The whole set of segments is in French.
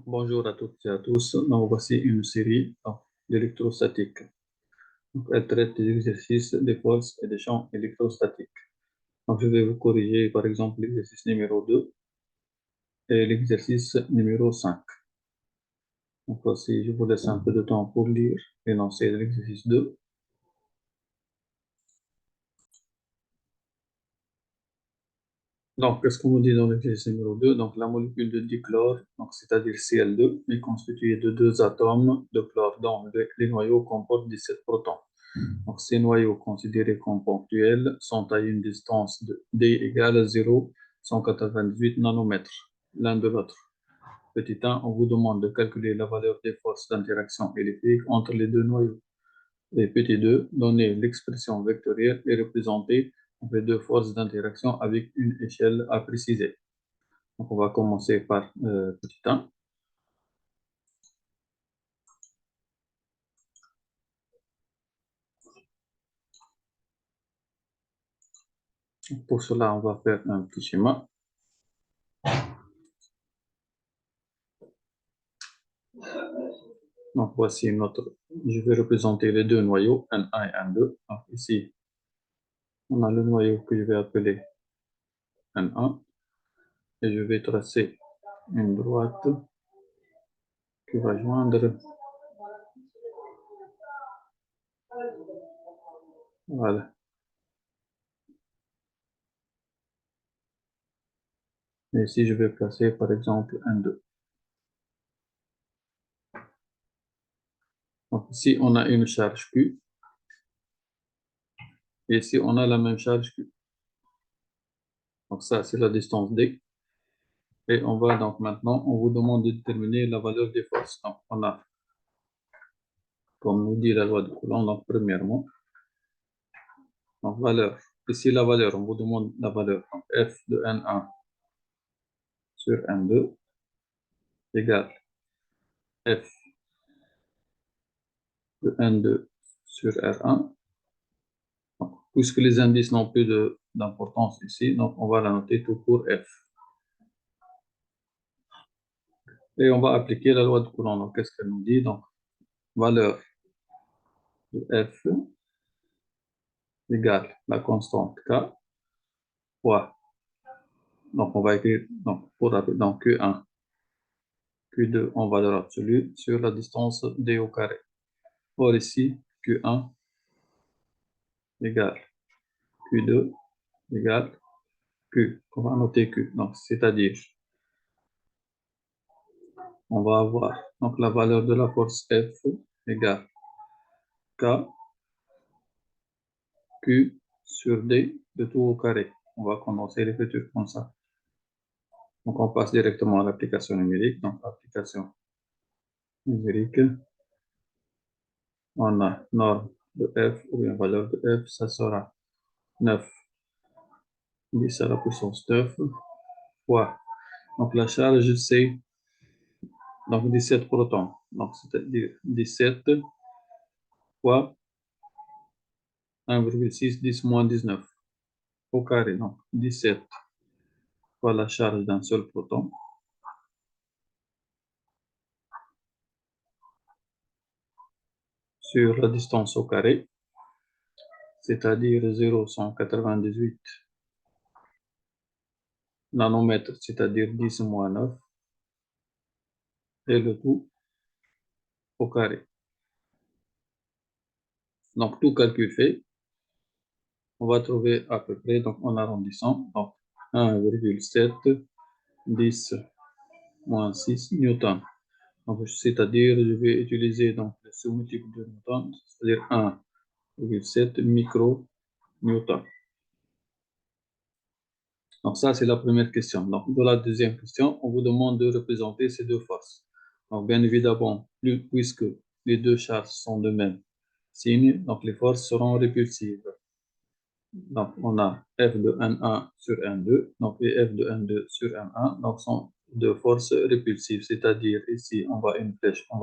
Bonjour à toutes et à tous. Donc, voici une série d'électrostatique. Elle traite des exercices des forces et des champs électrostatiques. Donc, je vais vous corriger, par exemple, l'exercice numéro 2 et l'exercice numéro 5. Donc, voici, je vous laisse un peu de temps pour lire l'énoncé de l'exercice 2. Donc, qu'est-ce qu'on nous dit dans l'exercice numéro 2? Donc, la molécule de dichlore, c'est-à-dire Cl2, est constituée de deux atomes de chlore dont les noyaux comportent 17 protons. Donc, ces noyaux considérés comme ponctuels sont à une distance de D égale 0,198 nanomètres l'un de l'autre. Petit 1, on vous demande de calculer la valeur des forces d'interaction électrique entre les deux noyaux. Et petit 2, donner l'expression vectorielle et représenter les deux forces d'interaction avec une échelle à préciser. Donc, on va commencer par petit 1. Pour cela, on va faire un petit schéma. Donc, voici je vais représenter les deux noyaux, N1 et N2. Donc, ici, on a le noyau que je vais appeler N1 et je vais tracer une droite qui va joindre, voilà. Et ici, je vais placer par exemple N2. Donc, ici, on a une charge Q et ici, on a la même charge Q. Donc, ça, c'est la distance D. Et on va donc maintenant, on vous demande de déterminer la valeur des forces. Donc, on a, comme nous dit la loi de Coulomb, donc premièrement, donc valeur. Ici, la valeur, on vous demande la valeur. Donc, F de N1 sur N2 égale F de N2 sur R1. Donc, puisque les indices n'ont plus d'importance ici, donc on va la noter tout pour F. Et on va appliquer la loi de Coulomb. Donc, qu'est-ce qu'elle nous dit? Donc, valeur de F égale la constante K fois, donc on va écrire, donc, donc Q1, Q2 en valeur absolue sur la distance D au carré. Or ici, Q1 égale Q2 égale Q. On va noter Q. Donc, c'est-à-dire, on va avoir donc la valeur de la force F égale K Q sur D de tout au carré. On va commencer l'écriture comme ça. Donc, on passe directement à l'application numérique. Donc, application numérique, on a norme de F ou bien valeur de F, ça sera 9 10 à la puissance 9 fois. Donc, la charge, c'est donc 17 protons. Donc, c'est-à-dire 17 fois 1,6 10 moins 19 au carré. Donc, 17 fois la charge d'un seul proton sur la distance au carré, c'est-à-dire 0,198 nanomètres, c'est-à-dire 10 moins 9, et le tout au carré. Donc, tout calcul fait, on va trouver à peu près, donc en arrondissant, donc 1,7 10 moins 6 newtons. Donc, c'est-à-dire, je vais utiliser donc le sous-multiple de Newton, c'est-à-dire 1,7 micro-newton. Donc, ça, c'est la première question. Donc, dans la deuxième question, on vous demande de représenter ces deux forces. Donc, bien évidemment, puisque les deux charges sont de même signe, donc les forces seront répulsives. Donc, on a F de N1 sur N2, donc et F de N2 sur N1, donc sont deux forces répulsives, c'est-à-dire ici, on va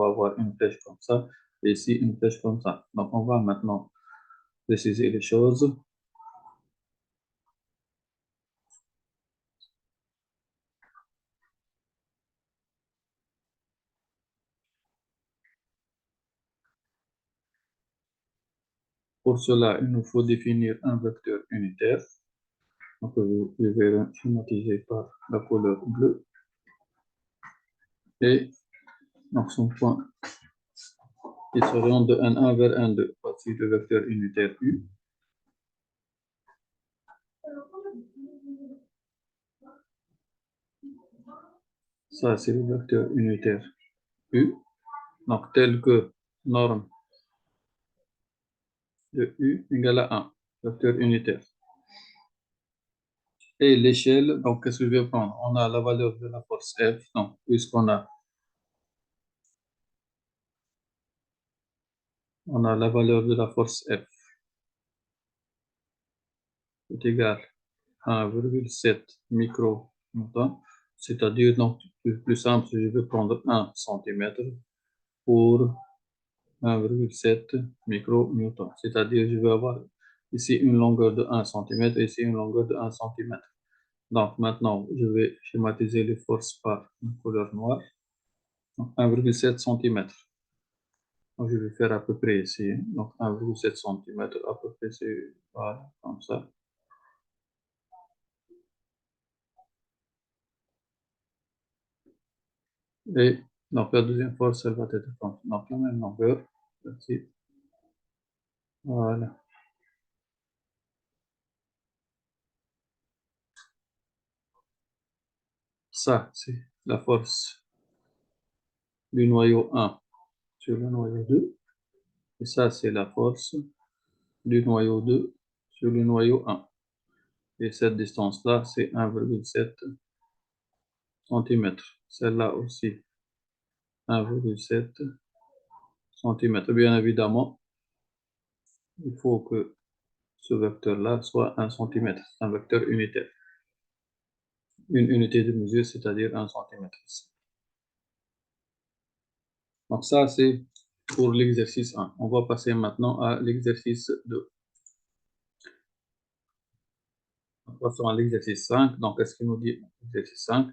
avoir une flèche comme ça, et ici, une flèche comme ça. Donc, on va maintenant préciser les choses. Pour cela, il nous faut définir un vecteur unitaire. Donc, je vais le schématiser par la couleur bleue. Et donc, son point qui s'oriente de N1 vers N2. Voici le vecteur unitaire U. Ça, c'est le vecteur unitaire U. Donc, tel que norme de U égale à 1, vecteur unitaire. Et l'échelle, donc, qu'est-ce que je vais prendre? On a la valeur de la force F. Donc, puisqu'on a, on a la valeur de la force F est égale à 1,7 micronewton. C'est-à-dire, donc, plus simple, je vais prendre 1 cm pour 1,7 micronewton. C'est-à-dire, je vais avoir ici une longueur de 1 cm et ici une longueur de 1 cm. Donc, maintenant, je vais schématiser les forces par une couleur noire. 1,7 cm. Donc, je vais faire à peu près ici. Donc, 1,7 cm, à peu près, c'est voilà, comme ça. Et donc, la deuxième force, elle va être comme donc, la même longueur. Ici. Voilà. Ça, c'est la force du noyau 1 sur le noyau 2. Et ça, c'est la force du noyau 2 sur le noyau 1. Et cette distance-là, c'est 1,7 cm. Celle-là aussi, 1,7 cm. Bien évidemment, il faut que ce vecteur-là soit 1 cm. C'est un vecteur unitaire. Une unité de mesure, c'est-à-dire 1 cm. Donc ça, c'est pour l'exercice 1. On va passer maintenant à l'exercice 2. Passons à l'exercice 5. Donc, qu'est-ce qu'il nous dit? Exercice 5.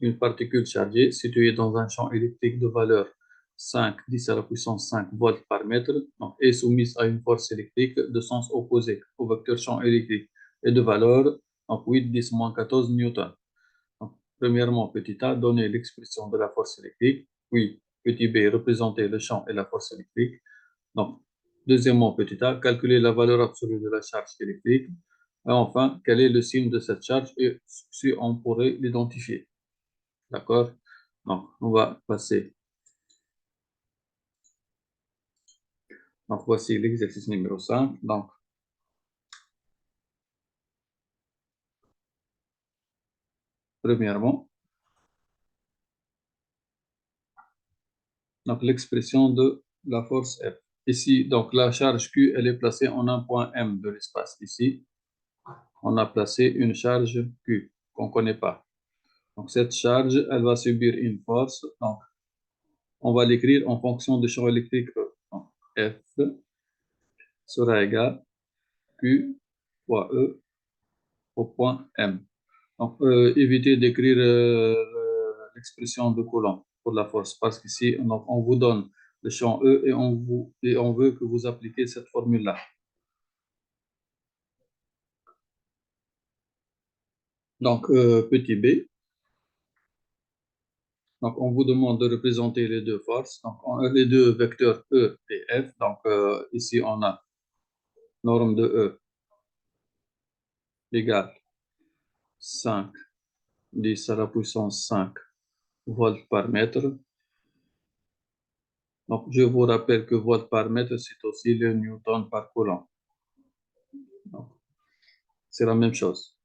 Une particule chargée située dans un champ électrique de valeur 5, 10 à la puissance 5 volts par mètre, donc, est soumise à une force électrique de sens opposé au vecteur champ électrique et de valeur donc 8, 10, moins 14 newtons. Donc, premièrement, petit a, donner l'expression de la force électrique. Puis, petit b, représenter le champ et la force électrique. Donc, deuxièmement, petit a, calculer la valeur absolue de la charge électrique. Et enfin, quel est le signe de cette charge et si on pourrait l'identifier. D'accord? Donc, on va passer. Donc, voici l'exercice numéro 5. Donc, premièrement, donc l'expression de la force F. Ici, donc la charge Q, elle est placée en un point M de l'espace. Ici, on a placé une charge Q qu'on ne connaît pas. Donc, cette charge, elle va subir une force. Donc, on va l'écrire en fonction du champ électrique E. Donc, F sera égal Q fois E au point M. Donc, évitez d'écrire l'expression de Coulomb pour la force parce qu'ici, on vous donne le champ E et on veut que vous appliquiez cette formule-là. Donc, petit b. Donc, on vous demande de représenter les deux forces, donc les deux vecteurs E et F. Donc, ici, on a norme de E égale 5, 10 à la puissance 5 volts par mètre. Donc, je vous rappelle que volt par mètre, c'est aussi le newton par coulomb. C'est la même chose.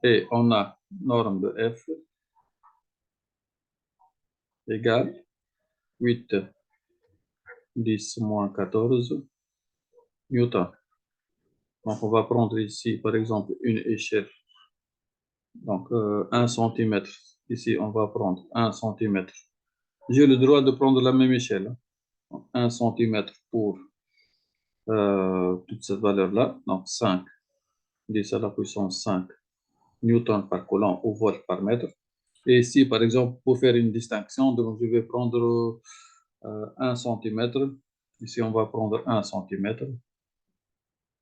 Et on a norme de F égale 8, 10 moins 14 newton. Donc, on va prendre ici, par exemple, une échelle. Donc, 1 cm. Ici, on va prendre 1 cm. J'ai le droit de prendre la même échelle. Donc, 1 cm pour toute cette valeur-là. Donc, 5, 10 à la puissance 5 newton par coulomb ou volt par mètre. Et ici, par exemple, pour faire une distinction, donc je vais prendre 1 cm. Ici, on va prendre 1 cm.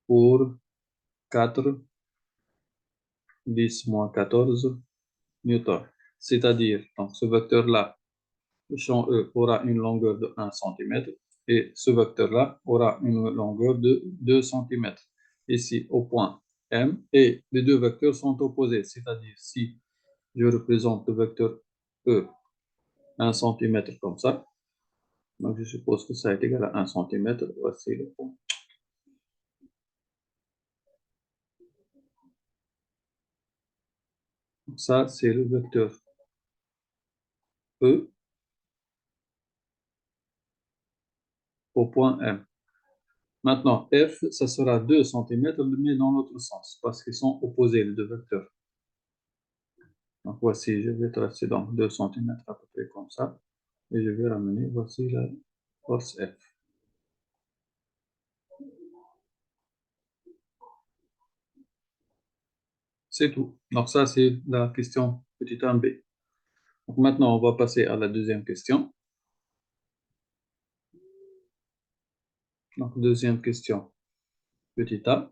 pour 4, 10 moins 14 newtons. C'est-à-dire, donc, ce vecteur-là, le champ E aura une longueur de 1 cm et ce vecteur-là aura une longueur de 2 cm. Ici, au point M, et les deux vecteurs sont opposés, c'est-à-dire si je représente le vecteur E 1 cm comme ça, donc je suppose que ça est égal à 1 cm, voici le point. Donc ça, c'est le vecteur E au point M. Maintenant, F, ça sera 2 cm, mais dans l'autre sens, parce qu'ils sont opposés, les deux vecteurs. Donc voici, je vais tracer donc 2 cm à peu près comme ça, et je vais ramener, voici la force F. C'est tout. Donc ça, c'est la question petit 1b. Donc maintenant, on va passer à la deuxième question. Donc deuxième question, petit a.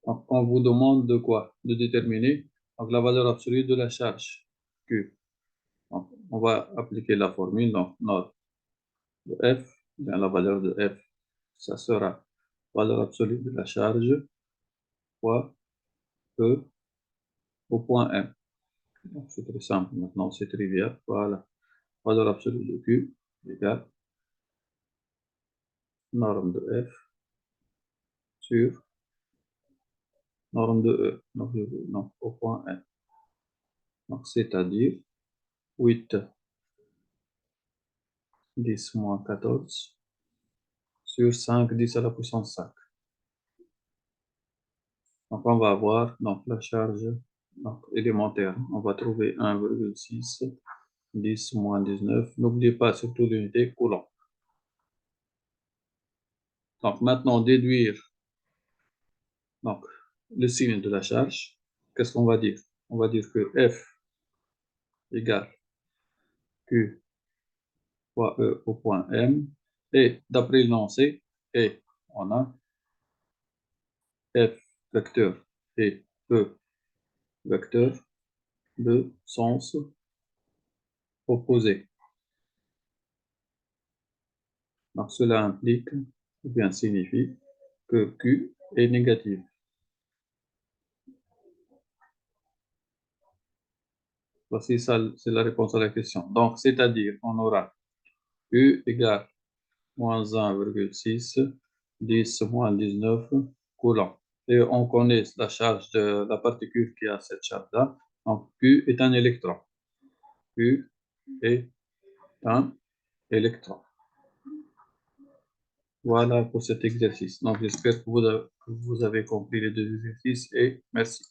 Donc, on vous demande de quoi? De déterminer donc, la valeur absolue de la charge Q. Donc, on va appliquer la formule. Donc, notre de F, bien la valeur de F, ça sera valeur absolue de la charge fois E au point M. C'est très simple. Maintenant, c'est trivial. Voilà. Valeur absolue de Q égale norme de F sur norme de E. Donc, au point M. Donc, c'est-à-dire 8, 10 moins 14 sur 5, 10 à la puissance 5. Donc, on va avoir donc, la charge donc, élémentaire. On va trouver 1,6, 10 moins 19. N'oubliez pas surtout l'unité coulomb. Donc, maintenant, déduire donc, le signe de la charge. Qu'est-ce qu'on va dire? On va dire que F égale Q fois E au point M. Et d'après l'énoncé, et on a F vecteur et E vecteur de sens opposé. Donc cela implique, ou bien signifie, que Q est négatif. Voici ça, c'est la réponse à la question. Donc, c'est-à-dire, on aura Q égale moins 1,6, 10 moins 19 coulombs. Et on connaît la charge de la particule qui a cette charge-là. Donc, Q est un électron. Q est un électron. Voilà pour cet exercice. Donc, j'espère que vous avez compris les deux exercices et merci.